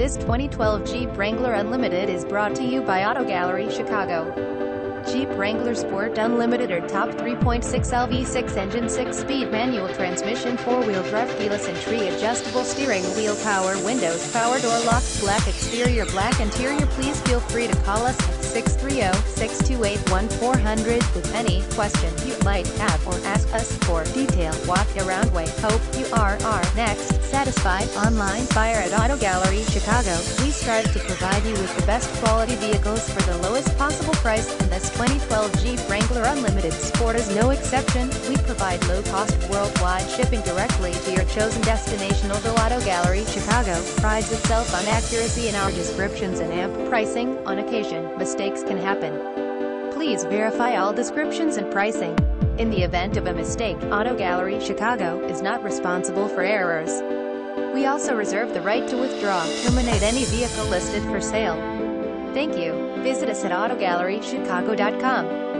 This 2012 Jeep Wrangler Unlimited is brought to you by Auto Gallery Chicago. Jeep Wrangler Sport Unlimited or top 3.6 LV6 engine, 6-speed manual transmission, 4-wheel drive, keyless entry, adjustable steering wheel, power windows, power door locks, black exterior, black interior. Please feel free to call us at 630-628-1400 with any question you might have or ask us for detailed walk-around. We hope you are our next satisfied online buyer at Auto Gallery Chicago. We strive to provide you with the best quality vehicles for the lowest possible price, and this 2012 Jeep Wrangler Unlimited Sport is no exception. We provide low-cost worldwide shipping directly to your chosen destination. Although Auto Gallery Chicago prides itself on accuracy in our descriptions and ample pricing, on occasion, mistakes can happen. Please verify all descriptions and pricing. In the event of a mistake, Auto Gallery Chicago is not responsible for errors. We also reserve the right to withdraw, terminate any vehicle listed for sale. Thank you. Visit us at AutoGalleryChicago.com.